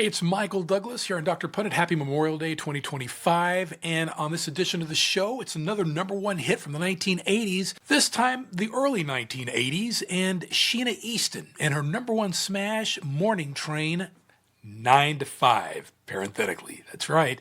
Hey, it's Michael Douglas here on Dr. Pundit. Happy Memorial Day 2025. And on this edition of the show, it's another number one hit from the 1980s, this time the early 1980s, and Sheena Easton and her number one smash, Morning Train, 9 to 5, parenthetically. That's right.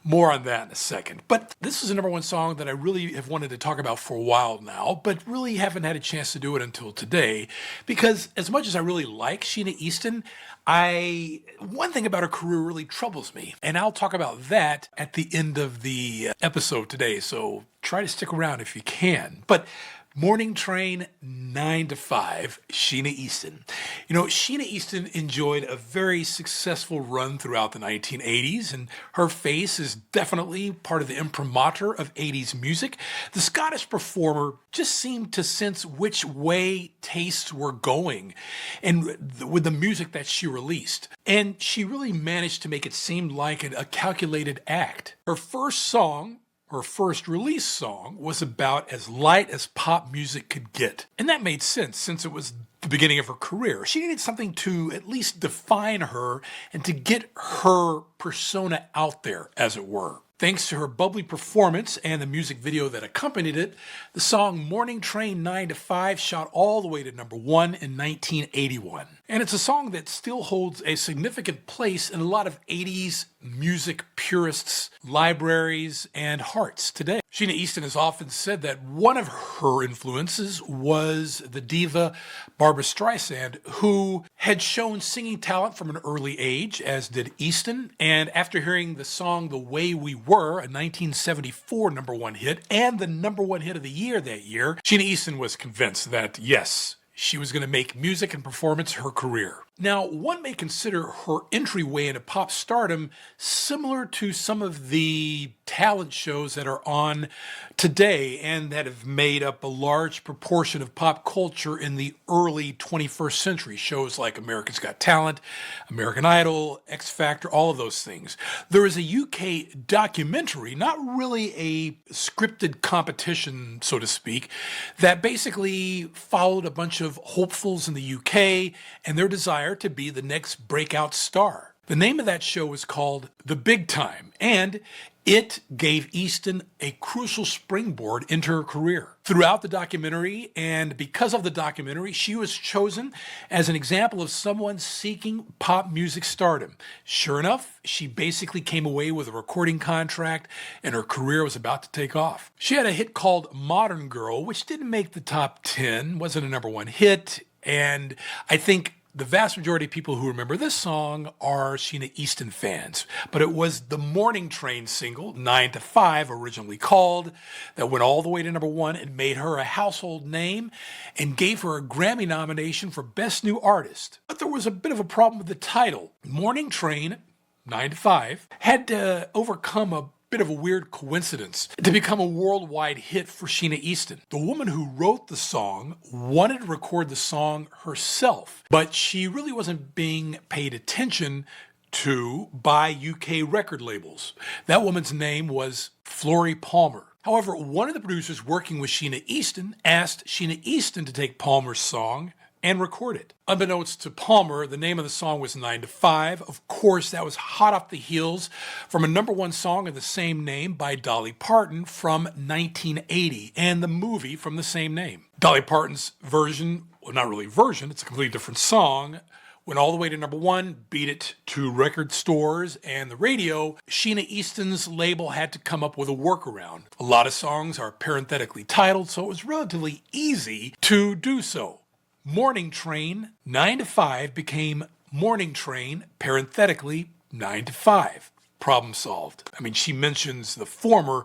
More on that in a second. But this is a number one song that I really have wanted to talk about for a while now, but really haven't had a chance to do it until today, because as much as I really like Sheena Easton, one thing about her career really troubles me, and I'll talk about that at the end of the episode today, so try to stick around if you can. But Morning Train, 9 to 5, Sheena Easton. You know, Sheena Easton enjoyed a very successful run throughout the 1980s, and her face is definitely part of the imprimatur of 80s music. The Scottish performer just seemed to sense which way tastes were going and with the music that she released. And she really managed to make it seem like a calculated act. Her first release song was about as light as pop music could get. And that made sense since it was the beginning of her career. She needed something to at least define her and to get her persona out there, as it were. Thanks to her bubbly performance and the music video that accompanied it, the song Morning Train 9 to 5 shot all the way to number one in 1981. And it's a song that still holds a significant place in a lot of 80s music purists' libraries and hearts today. Sheena Easton has often said that one of her influences was the diva Barbra Streisand, who had shown singing talent from an early age, as did Easton. And after hearing the song The Way We Were, a 1974 number one hit, and the number one hit of the year that year, Sheena Easton was convinced that, yes, she was going to make music and performance her career. Now, one may consider her entryway into pop stardom similar to some of the talent shows that are on today and that have made up a large proportion of pop culture in the early 21st century. Shows like America's Got Talent, American Idol, X Factor, all of those things. There is a UK documentary, not really a scripted competition, so to speak, that basically followed a bunch of hopefuls in the UK and their desire to be the next breakout star. The name of that show is called The Big Time, and it gave Easton a crucial springboard into her career. Throughout the documentary, and because of the documentary, she was chosen as an example of someone seeking pop music stardom. Sure enough, she basically came away with a recording contract, and her career was about to take off. She had a hit called Modern Girl, which didn't make the top 10, wasn't a number one hit, and I think the vast majority of people who remember this song are Sheena Easton fans. But it was the Morning Train single, 9 to 5, originally called, that went all the way to number one and made her a household name and gave her a Grammy nomination for Best New Artist. But there was a bit of a problem with the title. Morning Train, 9 to 5, had to overcome a bit of a weird coincidence to become a worldwide hit for Sheena Easton. The woman who wrote the song wanted to record the song herself, but she really wasn't being paid attention to by UK record labels. That woman's name was Florrie Palmer. However, one of the producers working with Sheena Easton asked Sheena Easton to take Palmer's song and record it. Unbeknownst to Palmer, the name of the song was 9 to 5. Of course, that was hot off the heels from a number one song of the same name by Dolly Parton from 1980 and the movie from the same name. Dolly Parton's version, well, not really version, it's a completely different song, went all the way to number one, beat it to record stores and the radio. Sheena Easton's label had to come up with a workaround. A lot of songs are parenthetically titled, so it was relatively easy to do so. Morning Train 9 to 5 became Morning Train, parenthetically, 9 to 5. Problem solved. I mean, she mentions the former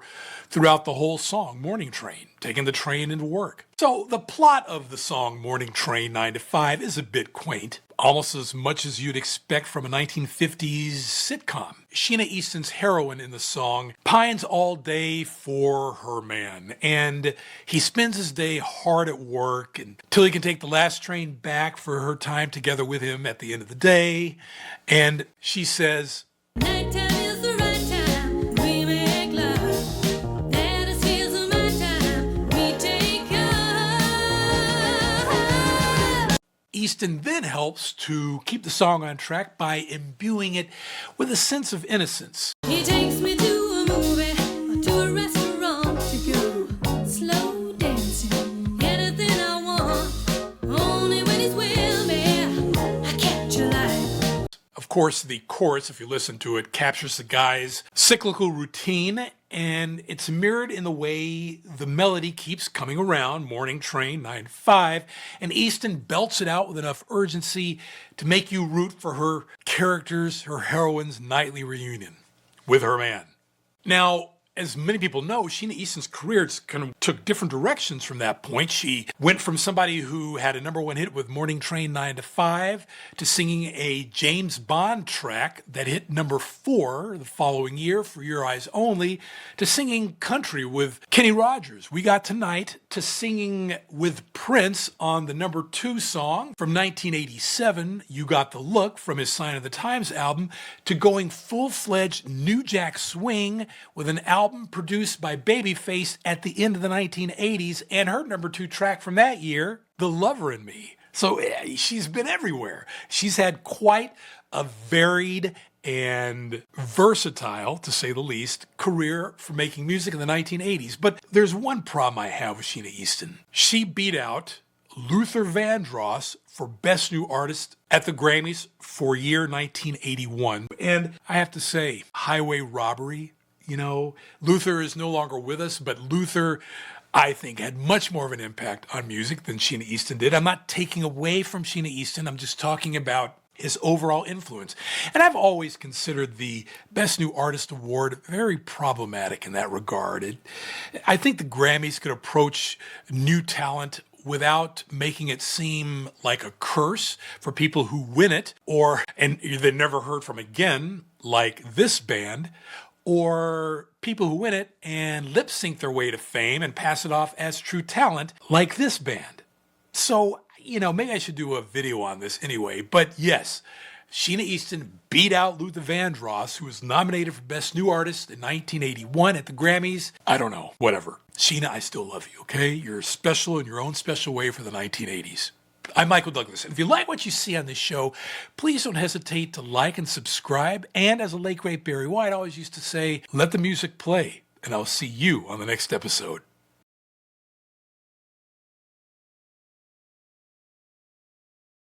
throughout the whole song, Morning Train, taking the train into work. So the plot of the song Morning Train 9 to 5 is a bit quaint, almost as much as you'd expect from a 1950s sitcom. Sheena Easton's heroine in the song pines all day for her man, and he spends his day hard at work until he can take the last train back for her time together with him at the end of the day. And she says, "Nighttime is the right time, we make love. That is here's my time, we take off." Easton then helps to keep the song on track by imbuing it with a sense of innocence. He takes me to a movie, to a restaurant to go slow dancing, anything I want, only when he's with me, I catch a light. Of course, the chorus, if you listen to it, captures the guy's cyclical routine, and it's mirrored in the way the melody keeps coming around, Morning Train, 9 to 5, and Easton belts it out with enough urgency to make you root for her character's, her heroine's nightly reunion with her man. Now, as many people know, Sheena Easton's career kind of took different directions from that point. She went from somebody who had a #1 hit with Morning Train 9 to 5 to singing a James Bond track that hit #4 the following year for Your Eyes Only, to singing country with Kenny Rogers, We Got Tonight, to singing with Prince on the #2 song from 1987, You Got the Look, from his Sign of the Times album, to going full-fledged New Jack Swing with an album produced by Babyface at the end of the 1980s, and her #2 track from that year, The Lover in Me. So she's been everywhere. She's had quite a varied and versatile, to say the least, career for making music in the 1980s. But there's one problem I have with Sheena Easton. She beat out Luther Vandross for Best New Artist at the Grammys for year 1981. And I have to say, Highway Robbery, Luther is no longer with us, but Luther, I think, had much more of an impact on music than Sheena Easton did. I'm not taking away from Sheena Easton. I'm just talking about his overall influence. And I've always considered the Best New Artist Award very problematic in that regard. I think the Grammys could approach new talent without making it seem like a curse for people who win it, and they're never heard from again, like this band, or people who win it and lip sync their way to fame and pass it off as true talent, like this band. So, maybe I should do a video on this anyway. But yes, Sheena Easton beat out Luther Vandross, who was nominated for Best New Artist in 1981 at the Grammys. I don't know, whatever. Sheena, I still love you, okay? You're special in your own special way for the 1980s. I'm Michael Douglas, and if you like what you see on this show, please don't hesitate to like and subscribe. And as a late great Barry White always used to say, let the music play, and I'll see you on the next episode.